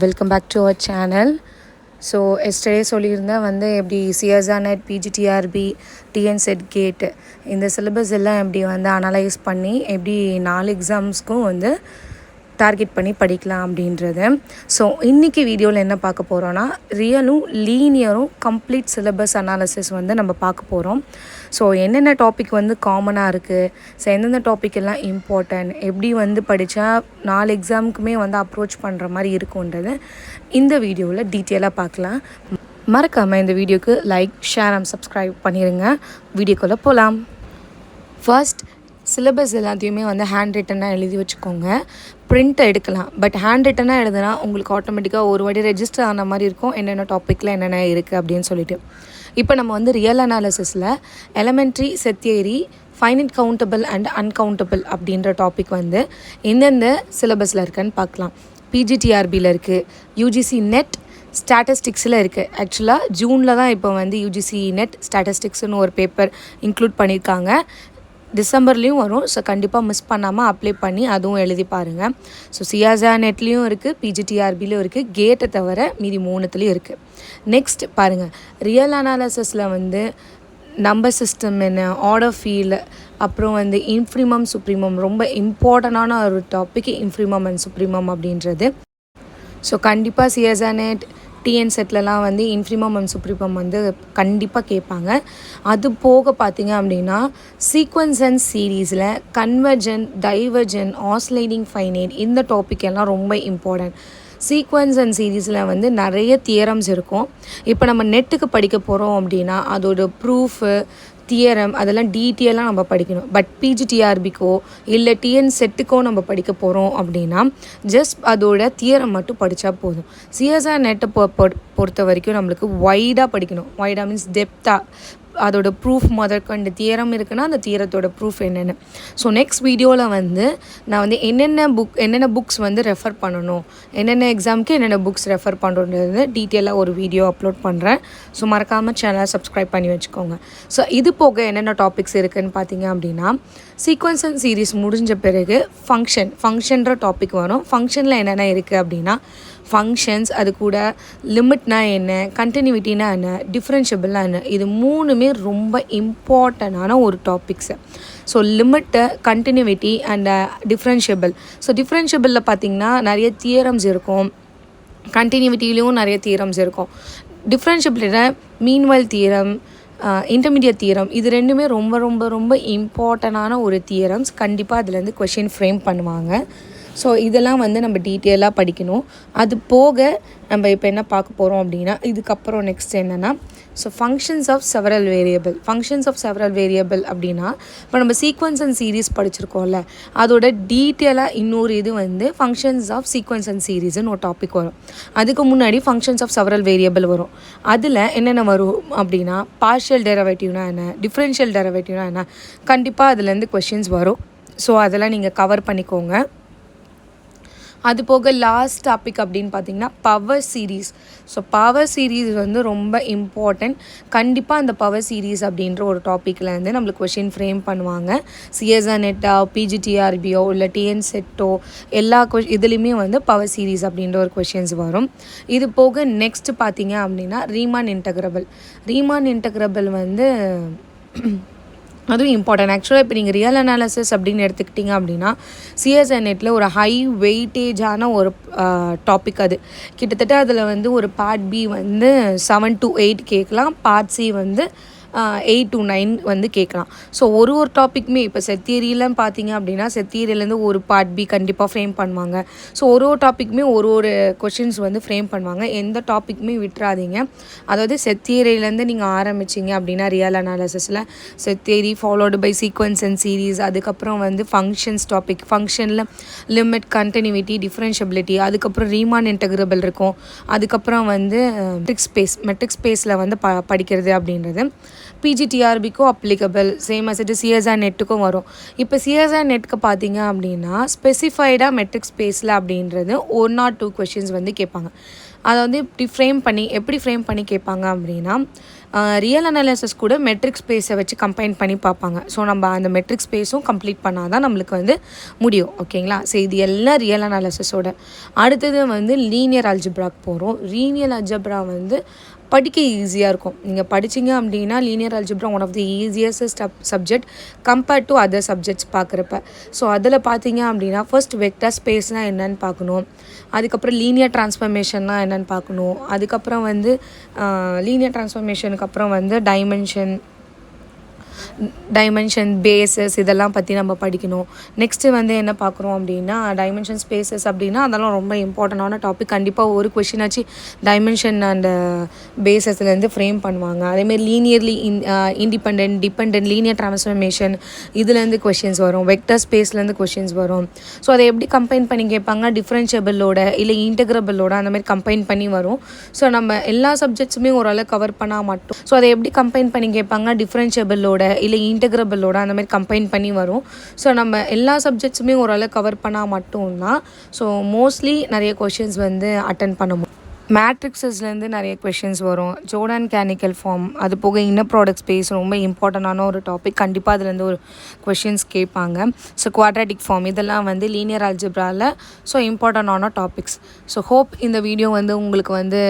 Welcome back to our channel. So yesterday சொல்லியிருந்தேன் எப்படி CSR net, PGTRB, TN set GATE இந்த syllabus எல்லாம் எப்படி அனலைஸ் பண்ணி எப்படி 4 எக்ஸாம்ஸ்க்கும் டார்கெட் பண்ணி படிக்கலாம் அப்படின்றது. ஸோ இன்றைக்கி வீடியோவில் என்ன பார்க்க போகிறோன்னா, ரியலும் லீனியரும் கம்ப்ளீட் சிலபஸ் அனாலிசிஸ் நம்ம பார்க்க போகிறோம். ஸோ என்னென்ன டாபிக் காமனாக இருக்குது, ஸோ எந்தெந்த டாபிக் எல்லாம் இம்பார்ட்டன்ட், எப்படி படித்தா 4 எக்ஸாமுக்குமே அப்ரோச் பண்ணுற மாதிரி இருக்குன்றது இந்த வீடியோவில் டீட்டெயிலாக பார்க்கலாம். மறக்காமல் இந்த வீடியோக்கு லைக், ஷேர் அண்ட் சப்ஸ்கிரைப் பண்ணிடுங்க. வீடியோக்குள்ளே போகலாம். ஃபர்ஸ்ட், சிலபஸ் எல்லாத்தையுமே ஹேண்ட் ரிட்டனாக எழுதி வச்சுக்கோங்க. பிரிண்ட் எடுக்கலாம், பட் ஹேண்ட் ரிட்டனாக எழுதுனா உங்களுக்கு ஆட்டோமேட்டிக்காக ஒரு வாட்டி ரெஜிஸ்டர் ஆன மாதிரி இருக்கும், என்னென்ன டாப்பிக்கில் என்னென்ன இருக்குது அப்படின்னு சொல்லிட்டு. இப்போ நம்ம ரியல் அனாலிசிஸில் elementary, set theory, finite countable and uncountable அப்படின்ற டாபிக் எந்தெந்த சிலபஸில் இருக்குன்னு பார்க்கலாம். பிஜிடிஆர்பியில் இருக்குது, யூஜிசி நெட் ஸ்டாட்டிஸ்டிக்ஸில் இருக்குது. ஆக்சுவலாக ஜூனில் தான் இப்போ யூஜிசி நெட் ஸ்டாட்டிஸ்டிக்ஸ்னு ஒரு பேப்பர் இன்க்ளூட் பண்ணியிருக்காங்க. டிசம்பர்லேயும் வரும். ஸோ கண்டிப்பாக மிஸ் பண்ணாமல் அப்ளை பண்ணி அதுவும் எழுதி பாருங்கள். ஸோ சிஎஸ்ஆர் நெட்லேயும் இருக்குது, பிஜிடிஆர்பிலையும் இருக்குது, கேட்டை தவிர மீதி 3த்துலேயும் இருக்குது. நெக்ஸ்ட் பாருங்கள், ரியல் அனாலிசிஸில் நம்பர் சிஸ்டம் என்ன, ஆர்டர் ஃபீல், அப்புறம் இன்ஃப்ரிமம் சுப்ரீமம், ரொம்ப இம்பார்ட்டண்டான ஒரு டாபிக் இன்ஃப்ரிமம் அண்ட் சுப்ரீமம் அப்படின்றது. ஸோ கண்டிப்பாக சிஎஸ்ஆர் நெட், டிஎன் செட்லலாம் இன்ஃப்ரிமம் அண்ட் சுப்ரீமம் கண்டிப்பாக கேட்பாங்க. அது போக பார்த்தீங்க அப்படின்னா சீக்வன்ஸ் அண்ட் சீரீஸில் கன்வர்ஜன், டைவர்ஜன், ஆஸ்லைடிங் ஃபைனைட் இந்த டாபிக் எல்லாம் ரொம்ப இம்பார்ட்டன்ட். சீக்வன்ஸ் அண்ட் சீரீஸில் நிறைய தியரம்ஸ் இருக்கும். இப்போ நம்ம நெட்டுக்கு படிக்க போகிறோம் அப்படின்னா அதோட ப்ரூஃபு, தியரம் அதெல்லாம் டீட்டெயிலாக நம்ம படிக்கணும். பட் பிஜிடிஆர்பிக்கோ இல்லை டிஎன் செட்டுக்கோ நம்ம படிக்க போகிறோம் அப்படின்னா ஜஸ்ட் அதோட தியரம் மட்டும் படித்தா போதும். சிஎஸ்ஆர் நெட்டை பொறுத்த வரைக்கும் நம்மளுக்கு வைடாக படிக்கணும். வைடாக மீன்ஸ் டெப்த்தாக அதோட ப்ரூஃப் முதற்கொண்டு தியரம் இருக்குன்னா அந்த தியரத்தோட ப்ரூஃப் என்னென்னு. ஸோ நெக்ஸ்ட் வீடியோவில் நான் என்னென்ன புக்ஸ் ரெஃபர் பண்ணணும், என்னென்ன எக்ஸாமுக்கு என்னென்ன புக்ஸ் ரெஃபர் பண்ணுறது டீட்டெயிலாக ஒரு வீடியோ அப்லோட் பண்ணுறேன். ஸோ மறக்காமல் சேனலை சப்ஸ்கிரைப் பண்ணி வச்சுக்கோங்க. ஸோ இது போக என்னென்ன டாபிக்ஸ் இருக்குதுன்னு பார்த்தீங்க அப்படின்னா, சீக்வன்ஸ் அண்ட் சீரீஸ் முடிஞ்ச பிறகு ஃபங்க்ஷன்ற டாபிக் வரும். ஃபங்க்ஷனில் என்னென்ன இருக்குது அப்படின்னா ஃபங்க்ஷன்ஸ், அது கூட லிமிட்னா என்ன, கண்டினியூட்டினா என்ன, டிஃப்ரென்ஷியபிள்னா என்ன, இது 3மே ரொம்ப இம்பார்ட்டண்டான ஒரு topics. So limit, continuity and differentiable. So டிஃப்ரென்ஷியபிளில் பார்த்திங்கன்னா நிறைய தியரம்ஸ் இருக்கும், கண்டினியூட்டிலையும் நிறைய தியரம்ஸ் இருக்கும். டிஃப்ரென்ஷியபிளில் மீன்வைல் தியரம், இன்டர்மீடியட் தியரம், இது 2மே ரொம்ப ரொம்ப ரொம்ப இம்பார்ட்டண்டான ஒரு தியரம்ஸ். கண்டிப்பாக அதுலேருந்து கொஷின் ஃப்ரேம் பண்ணுவாங்க. ஸோ இதெல்லாம் நம்ம டீட்டெயிலாக படிக்கணும். அது போக நம்ம இப்போ என்ன பார்க்க போகிறோம் அப்படின்னா, இதுக்கப்புறம் நெக்ஸ்ட் என்னென்னா, so functions of several variable அப்படின்னா, இப்போ நம்ம சீக்வன்ஸ் அண்ட் சீரீஸ் படிச்சிருக்கோம்ல, அதோட டீட்டெயிலாக இன்னொரு இது ஃபங்க்ஷன்ஸ் ஆஃப் சீக்வன்ஸ் அண்ட் சீரீஸ்னு ஒரு டாபிக் வரும். அதுக்கு முன்னாடி ஃபங்க்ஷன்ஸ் ஆஃப் செவரல் வேரியபிள் வரும். அதில் என்னென்ன வரும் அப்படின்னா, பார்ஷியல் டெரிவேட்டிவ்னா என்ன, டிஃப்ரென்ஷியல் டெரிவேட்டிவ்னா என்ன, கண்டிப்பாக அதுலேருந்து கொஷின்ஸ் வரும். ஸோ அதெல்லாம் நீங்கள் கவர் பண்ணிக்கோங்க. அது போக லாஸ்ட் டாபிக் அப்படின்னு பார்த்தீங்கன்னா power series. So power series ரொம்ப இம்பார்ட்டன்ட். கண்டிப்பாக அந்த பவர் சீரீஸ் அப்படின்ற ஒரு டாப்பிக்கில் நம்மளுக்கு கொஷின் ஃப்ரேம் பண்ணுவாங்க. சிஎஸ்ஆர் நெட்டா, பிஜிடிஆர்பியோ இல்லை டிஎன் செட்டோ எல்லா இதுலேயுமே பவர் சீரீஸ் அப்படின்ற ஒரு கொஷின்ஸ் வரும். இது போக நெக்ஸ்ட் பார்த்தீங்க அப்படின்னா ரீமான் இன்டகிரபிள் அதுவும் இம்பார்ட்டன்ட். ஆக்சுவலாக இப்போ நீங்கள் ரியல் அனாலிசிஸ் அப்படின்னு எடுத்துக்கிட்டிங்க அப்படின்னா சிஎஸ்ஆர் நெட்டில் ஒரு ஹை வெயிட்டேஜான ஒரு டாபிக். அது கிட்டத்தட்ட அதில் ஒரு பார்ட் பி 7 to 8 கேட்கலாம், பார்ட் சி 8 to 9 கேட்கலாம். ஸோ ஒரு டாப்பிக்குமே இப்போ செட் தியரியிலாம் பார்த்தீங்க அப்படின்னா செட் தியரியிலேருந்து ஒரு பார்ட் பி கண்டிப்பாக ஃப்ரேம் பண்ணுவாங்க. ஸோ ஒரு டாப்பிக்குமே ஒரு கொஷின்ஸ் ஃப்ரேம் பண்ணுவாங்க. எந்த டாப்பிக்குமே விட்டுறாதீங்க. அதாவது செட் தியரியிலேருந்து நீங்கள் ஆரம்பிச்சிங்க அப்படின்னா ரியல் அனாலிசிஸில் set theory followed by sequence and series, அதுக்கப்புறம் ஃபங்க்ஷன்ஸ் டாபிக், ஃபங்க்ஷனில் லிமிட், கண்டினியூட்டி, டிஃப்ரென்ஷியபிலிட்டி, அதுக்கப்புறம் ரீமான் இன்டகிரபிள் இருக்கும், அதுக்கப்புறம் மெட்ரிக் ஸ்பேஸில் படிக்கிறது அப்படின்றது பிஜிடிஆர்பிக்கும் applicable. Same as it CSIR நெட்டுக்கும் வரும். இப்போ சிஎஸ்ஆர் நெட்டுக்கு பார்த்தீங்க அப்படின்னா ஸ்பெசிஃபைடாக மெட்ரிக் ஸ்பேஸில் அப்படின்றது 1 or 2 கொஷின்ஸ் கேட்பாங்க. அதை எப்படி ஃப்ரேம் பண்ணி கேட்பாங்க அப்படின்னா, ரியல் அனாலிசிஸ் கூட மெட்ரிக் ஸ்பேஸை வச்சு கம்பைன் பண்ணி பார்ப்பாங்க. ஸோ நம்ம அந்த மெட்ரிக் ஸ்பேஸும் கம்ப்ளீட் பண்ணால் தான் நம்மளுக்கு வந்து முடியும். ஓகேங்களா? ஸோ இது எல்லாம் ரியல் அனாலிசிஸோட. அடுத்தது வந்து லீனியர் அல்ஜிப்ராக்கு போகிறோம். லீனியர் அல்ஜிப்ரா வந்து படிக்க ஈஸியாக இருக்கும். நீங்கள் படிச்சிங்க அப்படின்னா linear algebra one of the easiest subject compared to other subjects பார்க்குறப்ப. ஸோ அதில் பார்த்தீங்க அப்படின்னா ஃபர்ஸ்ட் வெக்டர் ஸ்பேஸ்னால் என்னென்னு பார்க்கணும். அதுக்கப்புறம் லீனியர் ட்ரான்ஸ்ஃபர்மேஷன்னா என்னென்னு பார்க்கணும். அதுக்கப்புறம் வந்து லீனியர் ட்ரான்ஸ்ஃபர்மேஷனுக்கு அப்புறம் வந்து டைமென்ஷன் பேஸஸ் இதெல்லாம் பற்றி நம்ம படிக்கணும். நெக்ஸ்ட்டு வந்து என்ன பார்க்குறோம் அப்படின்னா டைமென்ஷன் ஸ்பேசஸ் அப்படின்னா அதெல்லாம் ரொம்ப இம்பார்ட்டண்டான டாபிக். கண்டிப்பாக ஒரு கொஷின் ஆச்சு டைமென்ஷன் அண்ட் பேஸஸ்லேருந்து ஃப்ரேம் பண்ணுவாங்க. அதேமாதிரி லீனியர்லி டிபெண்ட் லீனியர் ட்ரான்ஸ்ஃபர்மேஷன் இதுலேருந்து கொஷின்ஸ் வரும். வெக்டர் ஸ்பேஸ்லேருந்து கொஷின்ஸ் வரும். ஸோ அதை எப்படி கம்பைன் பண்ணி கேட்பாங்க, டிஃப்ரென்ஷியபிளோட இல்லை இன்டெகிரபிளோட அந்த மாதிரி கம்பைன் பண்ணி வரும். ஸோ நம்ம எல்லா சப்ஜெக்ட்ஸுமே ஓரளவு கவர் பண்ணால் மட்டும் ஸோ அதை எப்படி கம்பைன் பண்ணி கேட்பாங்க, டிஃப்ரென்ஷியபிளோட இல்லை இன்டெகிரபிளோட அந்த மாதிரி கம்பைன் பண்ணி வரும். ஸோ நம்ம எல்லா சப்ஜெக்ட்ஸுமே ஓரளவு கவர் பண்ணால் மட்டும்தான் ஸோ மோஸ்ட்லி நிறைய கொஷின்ஸ் வந்து அட்டன் பண்ண முடியும். மேட்ரிக்ஸஸ்லேருந்து நிறைய கொஷின்ஸ் வரும். ஜோர்டன் கேனிக்கல் ஃபார்ம், அது போக இன்னர் ப்ராடக்ட் ஸ்பேஸ் ரொம்ப இம்பார்ட்டண்டான ஒரு டாபிக். கண்டிப்பாக அதுலேருந்து ஒரு கொஷின்ஸ் கேட்பாங்க. ஸோ குவாட்ராட்டிக் ஃபார்ம் இதெல்லாம் வந்து லீனியர் அல்ஜிப்ராவில் ஸோ இம்பார்ட்டண்டான டாபிக்ஸ். ஸோ ஹோப் இந்த வீடியோ வந்து உங்களுக்கு வந்து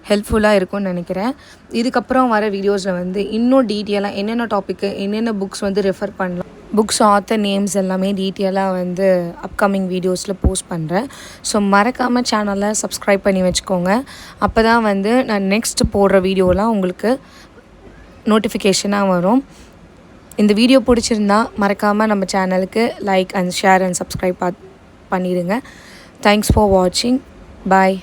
ஹெல்ப்ஃபுல்லாக இருக்கும்னு நினைக்கிறேன். இதுக்கப்புறம் வர வீடியோஸில் வந்து இன்னும் டீட்டெயிலாக என்னென்ன டாப்பிக்கு என்னென்ன புக்ஸ் வந்து ரெஃபர் பண்ணலாம், புக்ஸ் ஆத்தர் நேம்ஸ் எல்லாமே டீட்டெயிலாக வந்து அப்கமிங் வீடியோஸில் போஸ்ட் பண்ணுறேன். ஸோ மறக்காமல் சேனலை சப்ஸ்கிரைப் பண்ணி வச்சுக்கோங்க. அப்போ தான் வந்து நான் நெக்ஸ்ட் போடுற வீடியோலாம் உங்களுக்கு நோட்டிஃபிகேஷனாக வரும். இந்த வீடியோ பிடிச்சிருந்தா மறக்காமல் நம்ம சேனலுக்கு like and share and subscribe பண்ணிடுங்க. தேங்க்ஸ் ஃபார் வாட்சிங். பாய்.